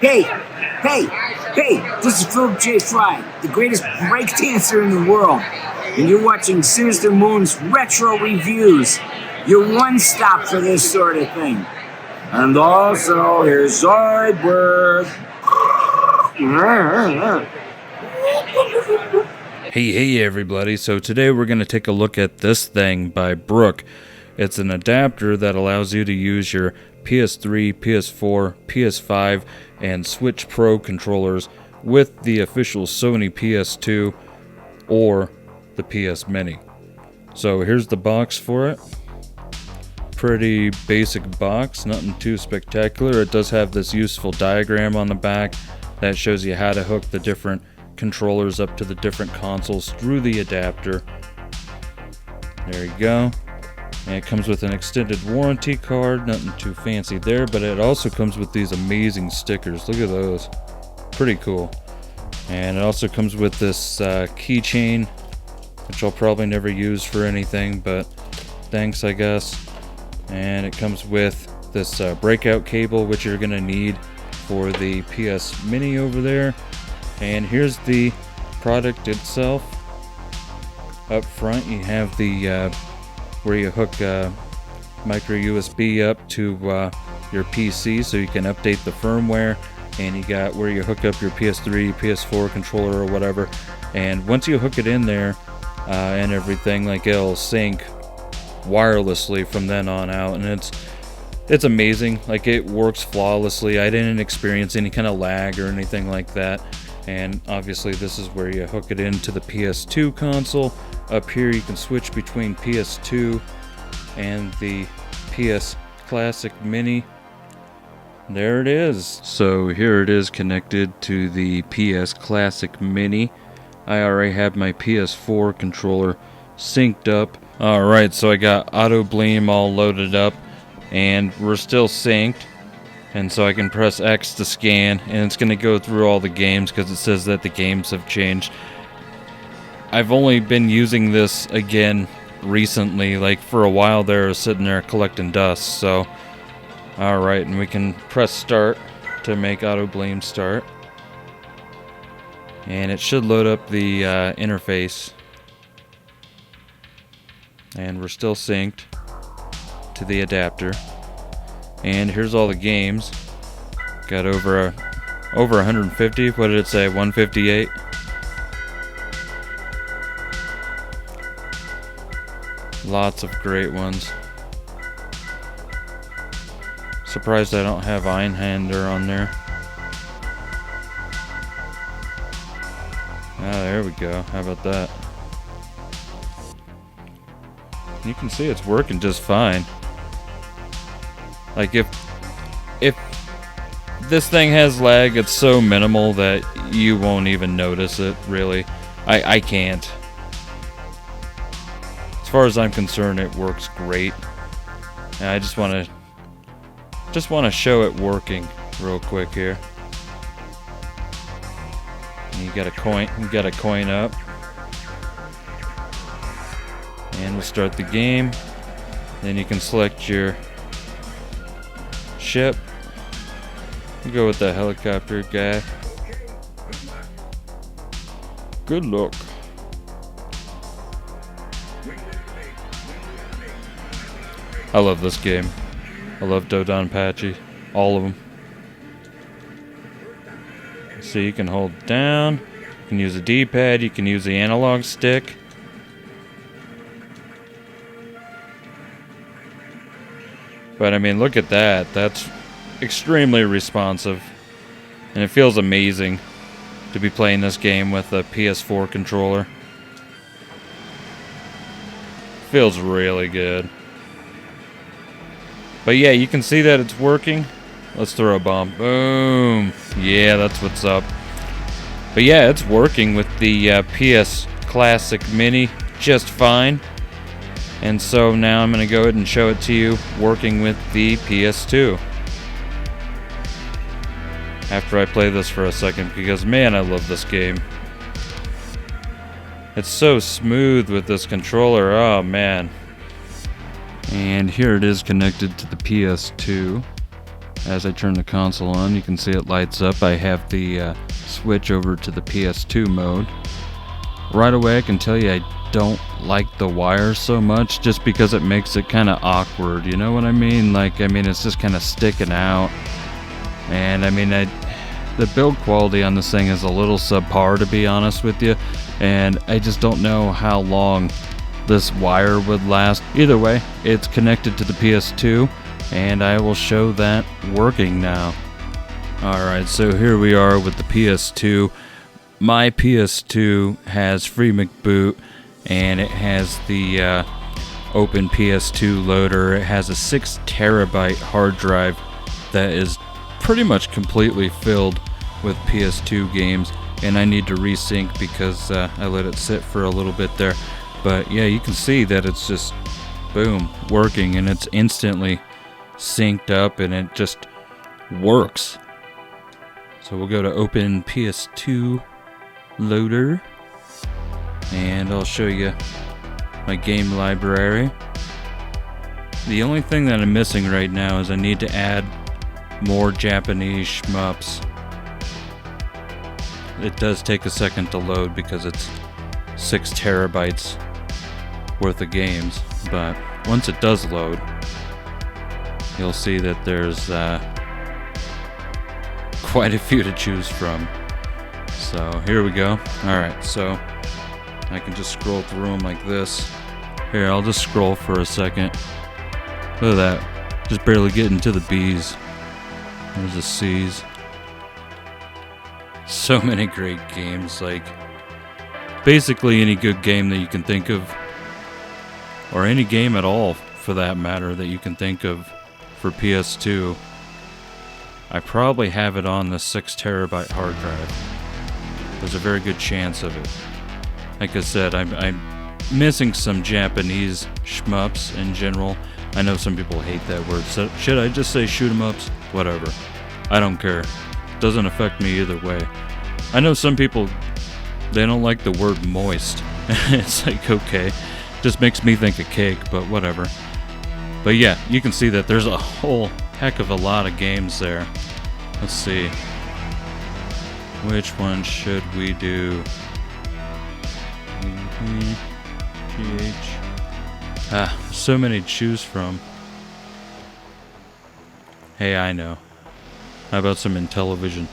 Hey, hey, hey, this is Brook J. Fry, the greatest breakdancer in the world. And you're watching Sinistermoon's Retro Reviews, your one stop for this sort of thing. And also, here's Zoidberg. Hey everybody, so today we're going to take a look at this thing by Brook. It's an adapter that allows you to use your PS3, PS4, PS5, and Switch Pro controllers with the official Sony PS2 or the PS Mini. So here's the box for it. Pretty basic box, nothing too spectacular. It does have this useful diagram on the back that shows you how to hook the different controllers up to the different consoles through the adapter. There you go. And it comes with an extended warranty card, nothing too fancy there, but it also comes with these amazing stickers. Look at those. Pretty cool. And it also comes with this keychain, which I'll probably never use for anything, but thanks, I guess. And it comes with this breakout cable, which you're going to need for the PS Mini over there. And here's the product itself. Up front you have the where you hook micro USB up to your PC so you can update the firmware, and you got where you hook up your PS3, PS4 controller or whatever. And once you hook it in there and everything, like, it'll sync wirelessly from then on out, and it's amazing. Like, it works flawlessly. I didn't experience any kind of lag or anything like that. And obviously this is where you hook it into the PS2 console. Up here you can switch between PS2 and the PS Classic Mini. There it is. So here it is connected to the PS Classic Mini. I already have my PS4 controller synced up. Alright, so I got Auto Bleem all loaded up, and we're still synced. And so I can press X to scan, and it's going to go through all the games because it says that the games have changed. I've only been using this again recently. Like, for a while there, I was sitting there collecting dust. So, alright, and we can press start to make Auto Bleem start. And it should load up the interface. And we're still synced to the adapter. And here's all the games. Got over 150. What did it say? 158. Lots of great ones. Surprised I don't have Einhander on there. Ah, there we go. How about that? You can see it's working just fine. Like, if this thing has lag, it's so minimal that you won't even notice it, really. I can't. As far as I'm concerned, it works great. And I just want to show it working real quick here. And you got a coin up. And we'll start the game. Then you can select your ship. We'll go with the helicopter guy. Good luck. I love this game. I love Dodonpachi. All of them. So you can hold down. You can use a D-pad. You can use the analog stick. But I mean, look at that. That's extremely responsive. And it feels amazing to be playing this game with a PS4 controller. Feels really good. But yeah, you can see that it's working. Let's throw a bomb. Boom. Yeah, that's what's up. But yeah, it's working with the PS Classic Mini just fine. And so now I'm going to go ahead and show it to you working with the PS2. After I play this for a second, because man, I love this game. It's so smooth with this controller, oh man. And here it is connected to the PS2. as I turn the console on, you can see it lights up. I have the switch over to the PS2 mode. Right away I can tell you I don't like the wire so much, just because it makes it kind of awkward, you know what I mean? It's just kind of sticking out. And the build quality on this thing is a little subpar, to be honest with you, and I just don't know how long this wire would last. Either way, it's connected to the PS2, and I will show that working now. Alright, so here we are with the PS2. My PS2 has FreeMcBoot, and it has the open PS2 loader. It has a 6 terabyte hard drive that is pretty much completely filled with PS2 games, and I need to resync because I let it sit for a little bit there. But yeah, you can see that it's just boom, working, and it's instantly synced up, and it just works. So we'll go to open PS2 loader, and I'll show you my game library. The only thing that I'm missing right now is I need to add more Japanese shmups. It does take a second to load because it's 6 terabytes worth of games, but once it does load, you'll see that there's quite a few to choose from. So here we go. Alright, so I can just scroll through them like this. Here, I'll just scroll for a second. Look at that. Just barely getting to the B's. There's the C's. So many great games, like basically any good game that you can think of, or any game at all for that matter that you can think of for PS2. I probably have it on the 6 terabyte hard drive. There's a very good chance of it. Like I said, I'm missing some Japanese shmups in general. I know some people hate that word. So should I just say shoot 'em ups? Whatever. I don't care. Doesn't affect me either way. I know some people, they don't like the word moist. It's like, okay. Just makes me think of cake, but whatever. But yeah, you can see that there's a whole heck of a lot of games there. Let's see. Which one should we do? So many to choose from. Hey, I know. How about some Intellivision?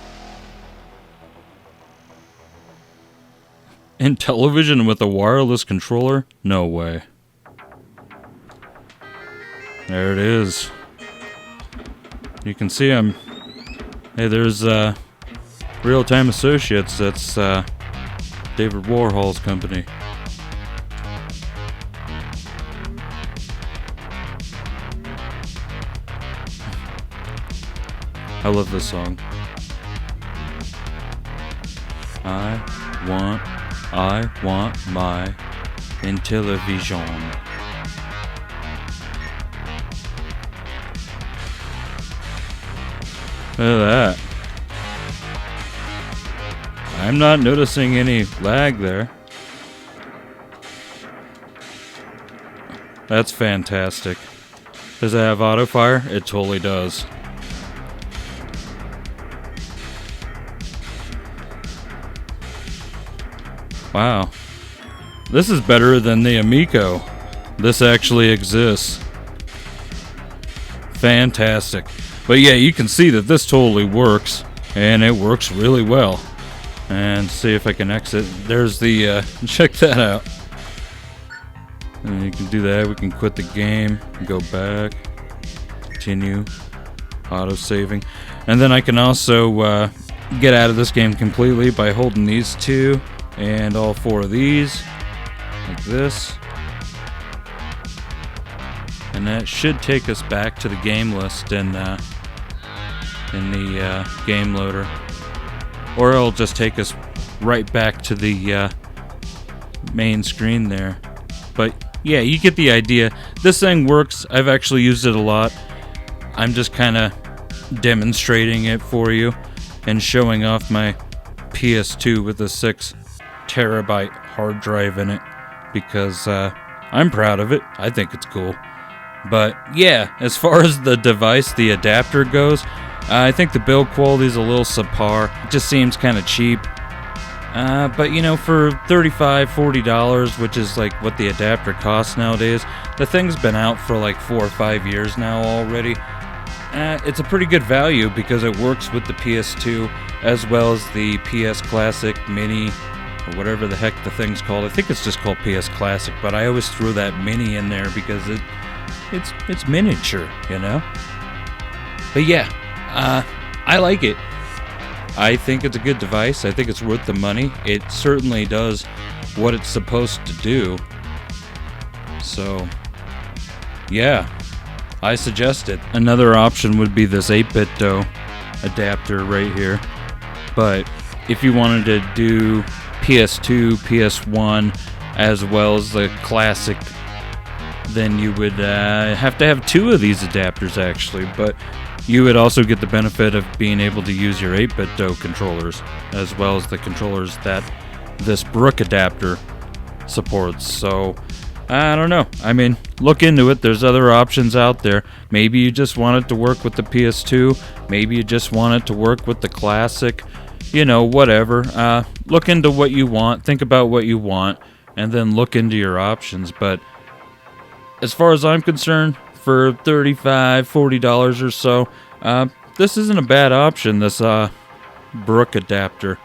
Intellivision with a wireless controller? No way. There it is. You can see I'm... Hey, there's Real Time Associates. That's David Warhol's company. I love this song. I want my Intellivision. Look at that. I'm not noticing any lag there. That's fantastic. Does it have auto fire? It totally does. Wow. This is better than the Amico. This actually exists. Fantastic. But yeah, you can see that this totally works, and it works really well. And see if I can exit. There's the, check that out. And you can do that. We can quit the game, go back, continue, auto saving. And then I can also get out of this game completely by holding these two and all four of these, like this. And that should take us back to the game list in the game loader. Or it'll just take us right back to the main screen there. But yeah, you get the idea. This thing works. I've actually used it a lot. I'm just kind of demonstrating it for you and showing off my PS2 with a 6 terabyte hard drive in it because I'm proud of it. I think it's cool. But yeah, as far as the device, the adapter goes, I think the build quality is a little subpar. It just seems kind of cheap. But you know, for $35, $40, which is like what the adapter costs nowadays, the thing's been out for like 4 or 5 years now already. It's a pretty good value because it works with the PS2 as well as the PS Classic Mini, or whatever the heck the thing's called. I think it's just called PS Classic, but I always throw that Mini in there because it's miniature, you know? But yeah, I like it. I think it's a good device. I think it's worth the money. It certainly does what it's supposed to do. So, yeah, I suggest it. Another option would be this 8-bit DOE adapter right here. But if you wanted to do PS2, PS1, as well as the classic, then you would have to have 2 of these adapters actually. But you would also get the benefit of being able to use your 8-bit DOE controllers, as well as the controllers that this Brook adapter supports. So, I don't know. I mean, look into it. There's other options out there. Maybe you just want it to work with the PS2. Maybe you just want it to work with the classic. You know, whatever. Look into what you want. Think about what you want. And then look into your options. But as far as I'm concerned, for $35, $40 or so, this isn't a bad option, this Brook adapter.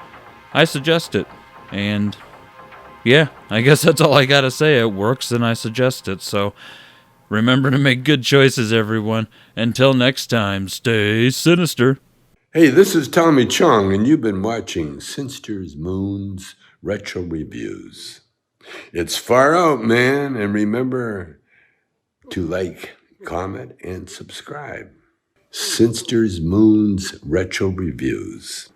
I suggest it. And yeah, I guess that's all I gotta say. It works and I suggest it. So remember to make good choices, everyone. Until next time, stay sinister. Hey, this is Tommy Chong, and you've been watching Sinistermoon's Retro Reviews. It's far out, man, and remember to like, comment, and subscribe. Sinistermoon's Retro Reviews.